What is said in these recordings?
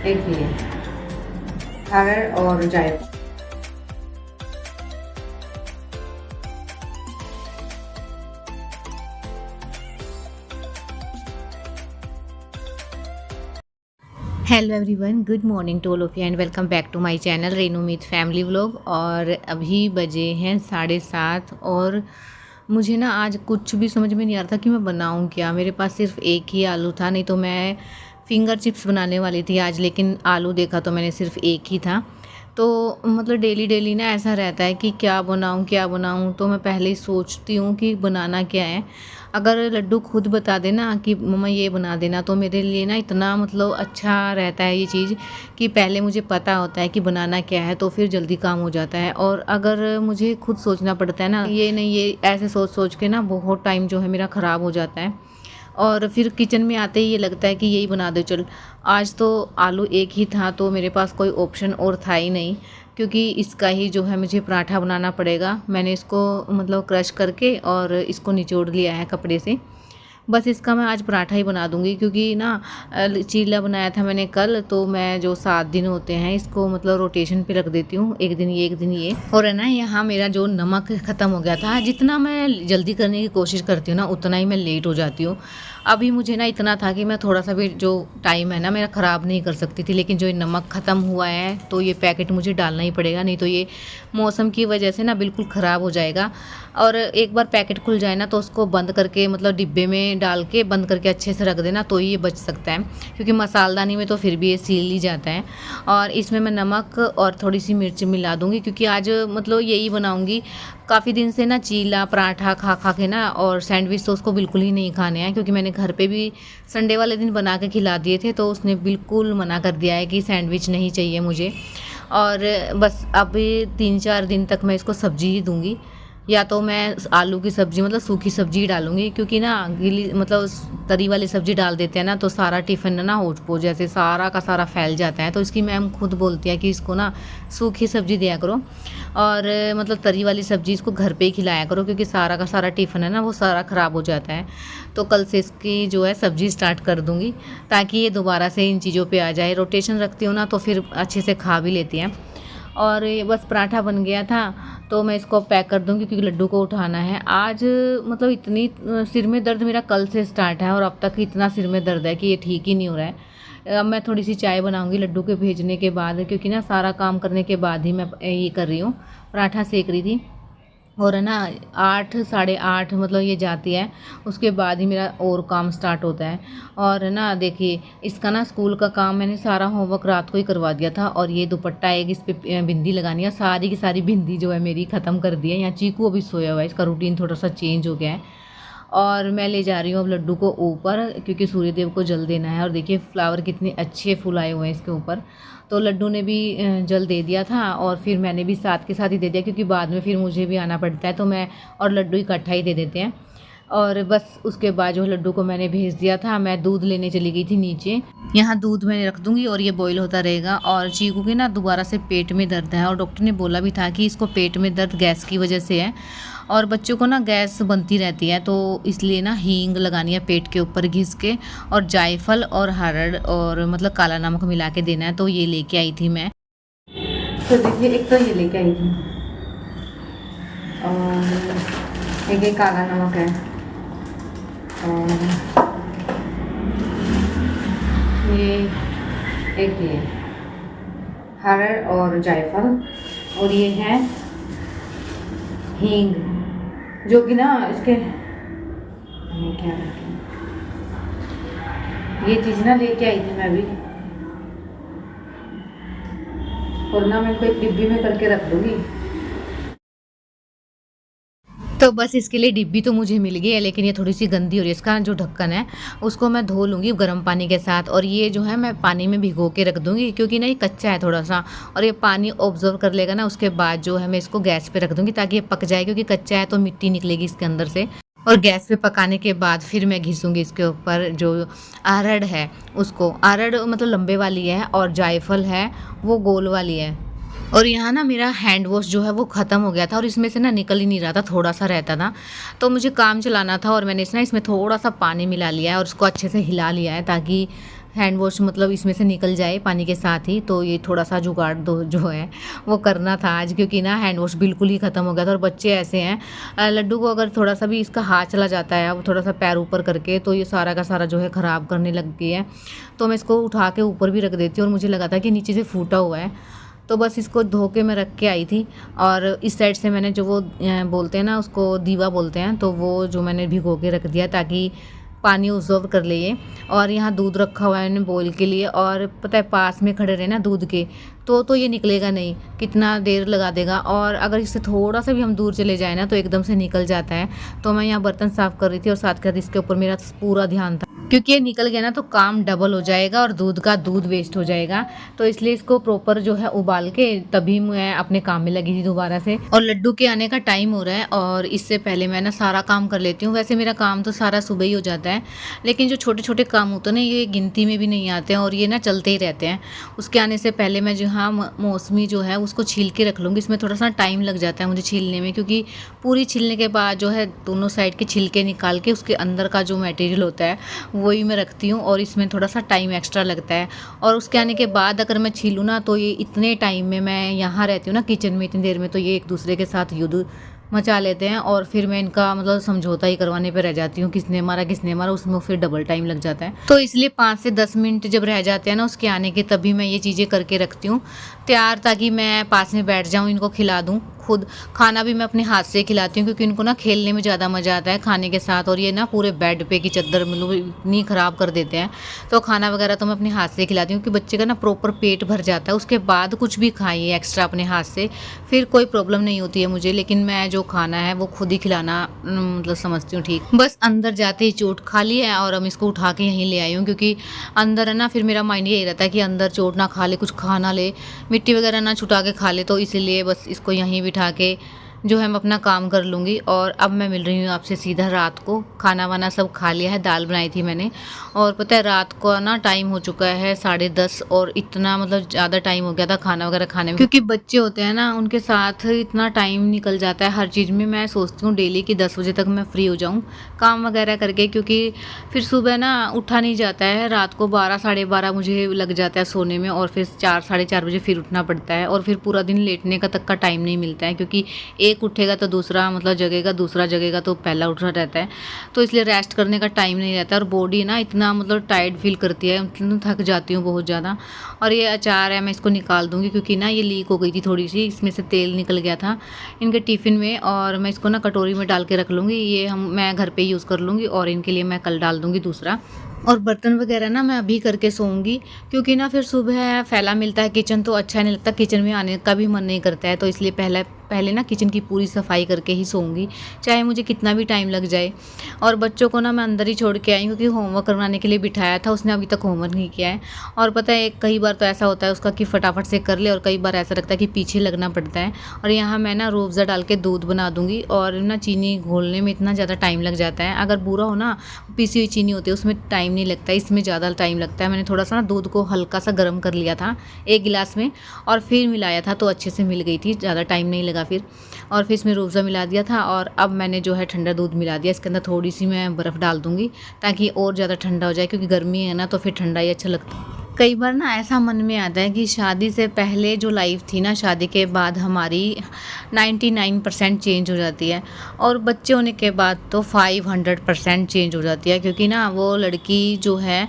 एक ये अरहर और जायफल। Hello everyone, good morning to all of you and welcome back to my channel Renu Meet family vlog. और अभी बजे हैं 7:30 और मुझे ना आज कुछ भी समझ में नहीं आ रहा था कि मैं बनाऊं क्या। मेरे पास सिर्फ एक ही आलू था, नहीं तो मैं फिंगर चिप्स बनाने वाली थी आज, लेकिन आलू देखा तो मैंने सिर्फ एक ही था। तो मतलब डेली डेली ना ऐसा रहता है कि क्या बनाऊं क्या बनाऊं, तो मैं पहले ही सोचती हूँ कि बनाना क्या है। अगर लड्डू खुद बता देना कि मम्मा ये बना देना, तो मेरे लिए ना इतना मतलब अच्छा रहता है ये चीज़ कि पहले मुझे पता होता है कि बनाना क्या है, तो फिर जल्दी काम हो जाता है। और अगर मुझे खुद सोचना पड़ता है ना, ये नहीं ये ऐसे सोच सोच के ना बहुत टाइम जो है मेरा ख़राब हो जाता है। और फिर किचन में आते ही ये लगता है कि यही बना दो चल। आज तो आलू एक ही था, तो मेरे पास कोई ऑप्शन और था ही नहीं, क्योंकि इसका ही जो है मुझे पराठा बनाना पड़ेगा। मैंने इसको मतलब क्रश करके और इसको निचोड़ लिया है कपड़े से। बस इसका मैं आज पराठा ही बना दूंगी, क्योंकि ना चीला बनाया था मैंने कल, तो मैं जो 7 दिन होते हैं इसको मतलब रोटेशन पे रख देती हूँ, एक दिन ये एक दिन ये। और है ना, यहाँ मेरा जो नमक ख़त्म हो गया था। जितना मैं जल्दी करने की कोशिश करती हूँ ना, उतना ही मैं लेट हो जाती हूँ। अभी मुझे ना इतना था कि मैं थोड़ा सा भी जो टाइम है ना मेरा ख़राब नहीं कर सकती थी, लेकिन जो ये नमक ख़त्म हुआ है तो ये पैकेट मुझे डालना ही पड़ेगा, नहीं तो ये मौसम की वजह से ना बिल्कुल ख़राब हो जाएगा। और एक बार पैकेट खुल जाए ना, तो उसको बंद करके मतलब डिब्बे में डाल के बंद करके अच्छे से रख देना, तो ये बच सकता है, क्योंकि मसालदानी में तो फिर भी ये सील ही जाता है। और इसमें मैं नमक और थोड़ी सी मिर्च मिला दूँगी, क्योंकि आज मतलब यही बनाऊँगी। काफ़ी दिन से ना चीला पराठा खा खा के ना, और सैंडविच तो उसको बिल्कुल ही नहीं खाने हैं, क्योंकि मैंने घर पे भी संडे वाले दिन बना के खिला दिए थे, तो उसने बिल्कुल मना कर दिया है कि सैंडविच नहीं चाहिए मुझे। और बस अभी 3-4 दिन तक मैं इसको सब्जी ही दूंगी, या तो मैं आलू की सब्ज़ी मतलब सूखी सब्ज़ी ही डालूंगी, क्योंकि ना गीली मतलब तरी वाली सब्ज़ी डाल देते हैं ना, तो सारा टिफ़िन ना होच पोच जैसे सारा का सारा फैल जाता है। तो इसकी मैम खुद बोलती है कि इसको ना सूखी सब्ज़ी दिया करो, और मतलब तरी वाली सब्ज़ी इसको घर पे ही खिलाया करो, क्योंकि सारा का सारा टिफ़िन है ना वो सारा ख़राब हो जाता है। तो कल से इसकी जो है सब्ज़ी स्टार्ट कर दूँगी, ताकि ये दोबारा से इन चीज़ों पर आ जाए। रोटेशन रखती हूँ ना, तो फिर अच्छे से खा भी लेती हैं। और ये बस पराठा बन गया था, तो मैं इसको पैक कर दूँगी, क्योंकि लड्डू को उठाना है आज। मतलब इतनी सिर में दर्द मेरा कल से स्टार्ट है, और अब तक इतना सिर में दर्द है कि ये ठीक ही नहीं हो रहा है। अब मैं थोड़ी सी चाय बनाऊँगी लड्डू के भेजने के बाद, क्योंकि ना सारा काम करने के बाद ही मैं ये कर रही हूँ, पराठा सेक रही थी। और है ना 8 साढ़े 8 मतलब ये जाती है, उसके बाद ही मेरा और काम स्टार्ट होता है। और है ना देखिए, इसका ना स्कूल का काम मैंने सारा होमवर्क रात को ही करवा दिया था। और ये दुपट्टा एक इस पे बिंदी लगानी है, सारी की सारी बिंदी जो है मेरी ख़त्म कर दी है। यहाँ चीकू अभी सोया हुआ है, इसका रूटीन थोड़ा सा चेंज हो गया है। और मैं ले जा रही हूँ अब लड्डू को ऊपर, क्योंकि सूर्यदेव को जल देना है। और देखिए फ्लावर कितने अच्छे फूल आए हुए हैं इसके ऊपर। तो लड्डू ने भी जल दे दिया था, और फिर मैंने भी साथ के साथ ही दे दिया, क्योंकि बाद में फिर मुझे भी आना पड़ता है, तो मैं और लड्डू इकट्ठा ही दे देते हैं। और बस उसके बाद जो लड्डू को मैंने भेज दिया था, मैं दूध लेने चली गई थी नीचे। यहाँ दूध मैंने रख दूँगी और ये बॉईल होता रहेगा। और चीकू के ना दोबारा से पेट में दर्द है, और डॉक्टर ने बोला भी था कि इसको पेट में दर्द गैस की वजह से है, और बच्चों को ना गैस बनती रहती है, तो इसलिए ना हींग लगानी है पेट के ऊपर घिस के, और जायफल और हरड़ और मतलब काला नमक मिला के देना है। तो ये लेके आई थी मैं। तो देखिए, एक तो ये लेके आई थी, और एक ये काला नमक है, और ये एक ये हरड़ और जायफल, और ये है हींग, जो कि ना इसके क्या ये चीज़ ना लेके आई थी मैं भी, और ना मैं इनको एक डिब्बी में करके रख दूँगी। तो बस इसके लिए डिब्बी तो मुझे मिल गई है, लेकिन ये थोड़ी सी गंदी हो रही है। इसका जो ढक्कन है उसको मैं धो लूँगी गर्म पानी के साथ, और ये जो है मैं पानी में भिगो के रख दूँगी, क्योंकि ना ये कच्चा है थोड़ा सा, और ये पानी ऑब्जर्व कर लेगा ना। उसके बाद जो है मैं इसको गैस पे रख दूँगी, ताकि ये पक जाए, क्योंकि कच्चा है तो मिट्टी निकलेगी इसके अंदर से। और गैस पे पकाने के बाद फिर मैं घिसूँगी इसके ऊपर जो अरहर है उसको। अरहर मतलब लंबे वाली है, और जायफल है वो गोल वाली है। और यहाँ ना मेरा हैंड वॉश जो है वो ख़त्म हो गया था, और इसमें से ना निकल ही नहीं रहा था, थोड़ा सा रहता था। तो मुझे काम चलाना था, और मैंने इसमें थोड़ा सा पानी मिला लिया है, और उसको अच्छे से हिला लिया है, ताकि हैंड वॉश मतलब इसमें से निकल जाए पानी के साथ ही। तो ये थोड़ा सा जुगाड़ दो जो है वो करना था आज, क्योंकि ना हैंड वॉश बिल्कुल ही ख़त्म हो गया था। और बच्चे ऐसे हैं, लड्डू को अगर थोड़ा सा भी इसका हाथ चला जाता है, अब थोड़ा सा पैर ऊपर करके, तो ये सारा का सारा जो है ख़राब करने लग गई है। तो मैं इसको उठा के ऊपर भी रख देती हूँ, और मुझे लगा था कि नीचे से फूटा हुआ है, तो बस इसको धो के मैं रख के आई थी। और इस साइड से मैंने जो वो बोलते हैं ना, उसको दीवा बोलते हैं, तो वो जो मैंने भिगो के रख दिया ताकि पानी ऑब्जॉर्व कर ले ये। और यहाँ दूध रखा हुआ है मैंने बॉईल के लिए, और पता है पास में खड़े रहे ना दूध के, तो ये निकलेगा नहीं, कितना देर लगा देगा। और अगर इससे थोड़ा सा भी हम दूर चले जाए ना तो एकदम से निकल जाता है। तो मैं यहाँ बर्तन साफ़ कर रही थी और साथ के साथ इसके ऊपर मेरा पूरा ध्यान था, क्योंकि ये निकल गया ना तो काम डबल हो जाएगा और दूध का दूध वेस्ट हो जाएगा। तो इसलिए इसको प्रॉपर जो है उबाल के तभी मैं अपने काम में लगी थी दोबारा से। और लड्डू के आने का टाइम हो रहा है, और इससे पहले मैं ना सारा काम कर लेती हूँ। वैसे मेरा काम तो सारा सुबह ही हो जाता है, लेकिन जो छोटे छोटे काम होते हैं ना, ये गिनती में भी नहीं आते हैं, और ये ना चलते ही रहते हैं। उसके आने से पहले मैं जो मौसमी जो है उसको छील के रख लूँगी। इसमें थोड़ा सा टाइम लग जाता है मुझे छीलने में, क्योंकि पूरी छीलने के बाद जो है दोनों साइड के छिलके निकाल के उसके अंदर का जो मटेरियल होता है वही मैं रखती हूँ, और इसमें थोड़ा सा टाइम एक्स्ट्रा लगता है। और उसके आने के बाद अगर मैं छीलूँ ना, तो ये इतने टाइम में मैं यहाँ रहती हूँ ना किचन में, इतनी देर में तो ये एक दूसरे के साथ युद्ध मचा लेते हैं, और फिर मैं इनका मतलब समझौता ही करवाने पे रह जाती हूँ, किसने मारा, उसमें फिर डबल टाइम लग जाता है। तो इसलिए 5 से 10 मिनट जब रह जाते हैं ना उसके आने के, तभी मैं ये चीज़ें करके रखती हूँ तैयार, ताकि मैं पास में बैठ जाऊँ, इनको खिला दूँ। खुद खाना भी मैं अपने हाथ से खिलाती हूँ, क्योंकि इनको ना खेलने में ज़्यादा मज़ा आता है खाने के साथ, और ये ना पूरे बेड पे की चादर मतलब इतनी ख़राब कर देते हैं। तो खाना वगैरह तो मैं अपने हाथ से खिलाती हूँ कि बच्चे का ना प्रॉपर पेट भर जाता है, उसके बाद कुछ भी खाइए एक्स्ट्रा अपने हाथ से, फिर कोई प्रॉब्लम नहीं होती है मुझे। लेकिन मैं जो खाना है वो खुद ही खिलाना मतलब समझती हूँ ठीक। बस अंदर जाते ही चोट खा ली है, और हम इसको उठा के यहीं ले आई हूँ, क्योंकि अंदर है ना फिर मेरा माइंड यही रहता है कि अंदर चोट ना खा ले, कुछ खा ना ले, मिट्टी वगैरह ना छुटा के खा ले। तो इसीलिए बस इसको यहीं बिठा के जो है मैं अपना काम कर लूँगी। और अब मैं मिल रही हूँ आपसे सीधा रात को। खाना वाना सब खा लिया है, दाल बनाई थी मैंने, और पता है रात को ना टाइम हो चुका है 10:30, और इतना मतलब ज़्यादा टाइम हो गया था खाना वगैरह खाने में, क्योंकि बच्चे होते हैं ना उनके साथ इतना टाइम निकल जाता है हर चीज़ में। मैं सोचती हूँ डेली कि 10 बजे तक मैं फ्री हो जाऊँ काम वगैरह करके, क्योंकि फिर सुबह ना उठा नहीं जाता है। रात को 12 साढ़े 12 मुझे लग जाता है सोने में, और फिर 4 साढ़े 4 बजे फिर उठना पड़ता है, और फिर पूरा दिन लेटने का तक का टाइम नहीं मिलता है, क्योंकि एक उठेगा तो दूसरा मतलब जगेगा, दूसरा जगेगा तो पहला उठ रहा रहता है। तो इसलिए रेस्ट करने का टाइम नहीं रहता, और बॉडी ना इतना मतलब टायर्ड फील करती है, थक जाती हूँ बहुत ज़्यादा। और ये अचार है, मैं इसको निकाल दूँगी, क्योंकि ना ये लीक हो गई थी थोड़ी सी, इसमें से तेल निकल गया था इनके टिफ़िन में, और मैं इसको ना कटोरी में डाल के रख लूँगी। ये मैं घर पर यूज़ कर लूँगी, और इनके लिए मैं कल डाल दूँगी दूसरा। और बर्तन वगैरह ना मैं अभी करके सोऊंगी, क्योंकि ना फिर सुबह फैला मिलता है किचन, तो अच्छा नहीं लगता, किचन में आने का भी मन नहीं करता है। तो इसलिए पहले ना किचन की पूरी सफाई करके ही सोऊंगी, चाहे मुझे कितना भी टाइम लग जाए। और बच्चों को ना मैं अंदर ही छोड़ के आई हूँ, क्योंकि होमवर्क करवाने के लिए बिठाया था, उसने अभी तक होमवर्क नहीं किया है। और पता है कई बार तो ऐसा होता है उसका कि फटाफट से कर ले, और कई बार ऐसा लगता है कि पीछे लगना पड़ता है। और यहाँ मैं ना रूह अफ़ज़ा डाल के दूध बना दूँगी, और ना चीनी घोलने में इतना ज़्यादा टाइम लग जाता है। अगर बुरा हो ना, पीसी हुई चीनी होती है उसमें टाइम नहीं लगता, इसमें ज़्यादा टाइम लगता है। मैंने थोड़ा सा ना दूध को हल्का सा गर्म कर लिया था 1 गिलास में, और फिर मिलाया था, तो अच्छे से मिल गई थी, ज़्यादा टाइम नहीं लगा फिर। और फिर इसमें रूह अफ़ज़ा मिला दिया था, और अब मैंने जो है ठंडा दूध मिला दिया। इसके अंदर थोड़ी सी मैं बर्फ़ डाल दूँगी, ताकि और ज़्यादा ठंडा हो जाए, क्योंकि गर्मी है ना तो फिर ठंडा ही अच्छा लगता है। कई बार ना ऐसा मन में आता है कि शादी से पहले जो लाइफ थी ना, शादी के बाद हमारी 99% चेंज हो जाती है, और बच्चे होने के बाद तो 500% चेंज हो जाती है। क्योंकि ना वो लड़की जो है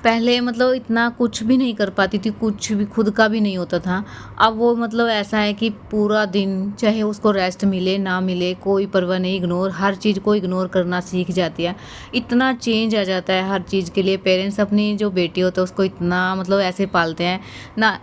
पहले मतलब इतना कुछ भी नहीं कर पाती थी, कुछ भी खुद का भी नहीं होता था। अब वो मतलब ऐसा है कि पूरा दिन चाहे उसको रेस्ट मिले ना मिले कोई परवाह नहीं, इग्नोर, हर चीज़ को इग्नोर करना सीख जाती है। इतना चेंज आ जाता है हर चीज़ के लिए। पेरेंट्स अपनी जो बेटी होता है उसको इतना मतलब ऐसे पालते हैं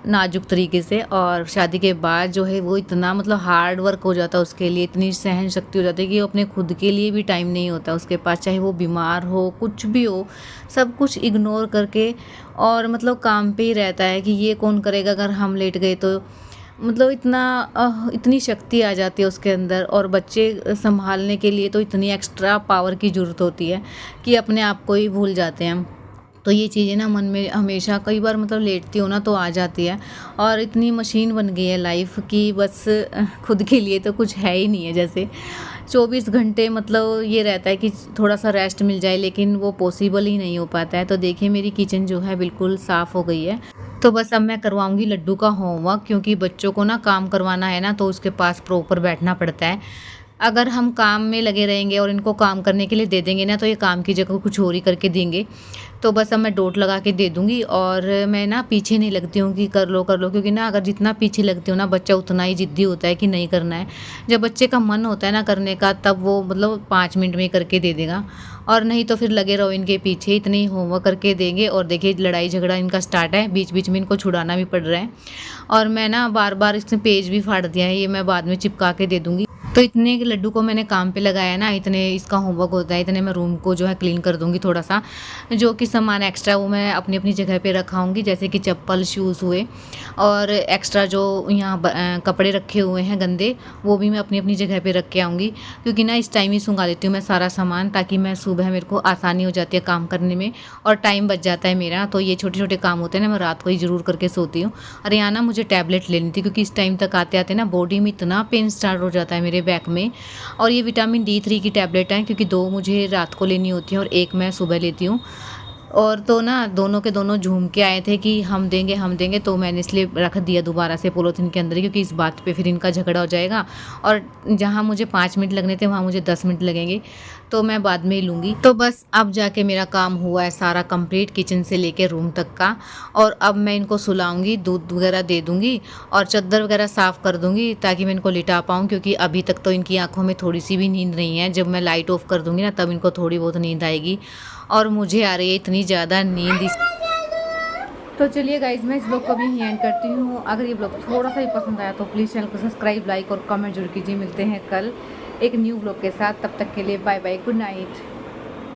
नाजुक तरीके से, और शादी के बाद जो है वो इतना मतलब हार्ड वर्क हो जाता है उसके लिए, इतनी सहन शक्ति हो जाती है कि अपने खुद के लिए भी टाइम नहीं होता उसके पास, चाहे वो बीमार हो कुछ भी हो, सब कुछ इग्नोर करके और मतलब काम पे ही रहता है कि ये कौन करेगा अगर हम लेट गए तो। मतलब इतनी शक्ति आ जाती है उसके अंदर, और बच्चे संभालने के लिए तो इतनी एक्स्ट्रा पावर की ज़रूरत होती है कि अपने आप को ही भूल जाते हैं। तो ये चीज़ें ना मन में हमेशा कई बार मतलब लेटती हूँ ना तो आ जाती है। और इतनी मशीन बन गई है लाइफ कि बस खुद के लिए तो कुछ है ही नहीं है। जैसे 24 घंटे मतलब ये रहता है कि थोड़ा सा रेस्ट मिल जाए, लेकिन वो पॉसिबल ही नहीं हो पाता है। तो देखिए मेरी किचन जो है बिल्कुल साफ़ हो गई है। तो बस अब मैं करवाऊँगी लड्डू का होमवर्क, क्योंकि बच्चों को ना काम करवाना है ना तो उसके पास प्रॉपर बैठना पड़ता है। अगर हम काम में लगे रहेंगे और इनको काम करने के लिए दे देंगे ना तो ये काम की जगह कुछ और ही करके देंगे। तो बस अब मैं डोट लगा के दे दूँगी। और मैं ना पीछे नहीं लगती हूँ कि कर लो, क्योंकि ना अगर जितना पीछे लगती हूँ ना बच्चा उतना ही ज़िद्दी होता है कि नहीं करना है। जब बच्चे का मन होता है ना करने का तब वो मतलब 5 मिनट में ही करके दे देगा, और नहीं तो फिर लगे रहो इनके पीछे, इतने ही होमवर्क करके देंगे। और देखिए लड़ाई झगड़ा इनका स्टार्ट है, बीच-बीच में इनको छुड़ाना भी पड़ रहा है। और मैं ना बार-बार इसमें पेज भी फाड़ दिया है, ये मैं बाद में चिपका के दे दूँगी। तो इतने लड्डू को मैंने काम पे लगाया ना, इतने इसका होमवर्क होता है, इतने मैं रूम को जो है क्लीन कर दूँगी थोड़ा-सा। जो कि सामान एक्स्ट्रा वो मैं अपनी-अपनी जगह पे रखाऊँगी, जैसे कि चप्पल, शूज़ हुए, और एक्स्ट्रा जो यहाँ कपड़े रखे हुए हैं गंदे, वो भी मैं अपनी-अपनी जगह पे रख के आऊँगी। क्योंकि ना इस टाइम ही सुंघा देती हूँ मैं सारा सामान, ताकि मैं सुबह मेरे को आसानी हो जाती है काम करने में और टाइम बच जाता है मेरा। तो ये छोटे-छोटे काम होते हैं ना, मैं रात को ही ज़रूर करके सोती हूँ। और यहाँ ना मुझे टैबलेट लेनी थी, क्योंकि इस टाइम तक आते-आते ना बॉडी में इतना पेन स्टार्ट हो जाता है मेरे बैक में। और ये विटामिन D3 की टैबलेट है, क्योंकि 2 मुझे रात को लेनी होती हैं और 1 मैं सुबह लेती हूँ। और तो ना दोनों के दोनों झूम के आए थे कि हम देंगे, तो मैंने इसलिए रख दिया दोबारा से पॉलीथीन के अंदर ही, क्योंकि इस बात पे फिर इनका झगड़ा हो जाएगा। और जहाँ मुझे 5 मिनट लगने थे वहाँ मुझे 10 मिनट लगेंगे, तो मैं बाद में ही लूँगी। तो बस अब जाके मेरा काम हुआ है सारा कंप्लीट, किचन से लेके रूम तक का। और अब मैं इनको सुलाऊँगी, दूध वगैरह दे दूँगी और चद्दर वगैरह साफ़ कर दूँगी, ताकि मैं इनको लिटा पाऊँ, क्योंकि अभी तक तो इनकी आँखों में थोड़ी-सी भी नींद नहीं है। जब मैं लाइट ऑफ़ कर दूँगी ना तब इनको थोड़ी बहुत नींद आएगी, और मुझे आ रही है इतनी ज़्यादा नींद इस। तो चलिए गाइज़, मैं इस ब्लॉग को भी यहीं एंड करती हूँ। अगर ये ब्लॉग थोड़ा सा भी पसंद आया तो प्लीज़ चैनल को सब्सक्राइब, लाइक और कमेंट जरूर कीजिए। मिलते हैं कल एक न्यू ब्लॉग के साथ, तब तक के लिए बाय बाय, गुड नाइट।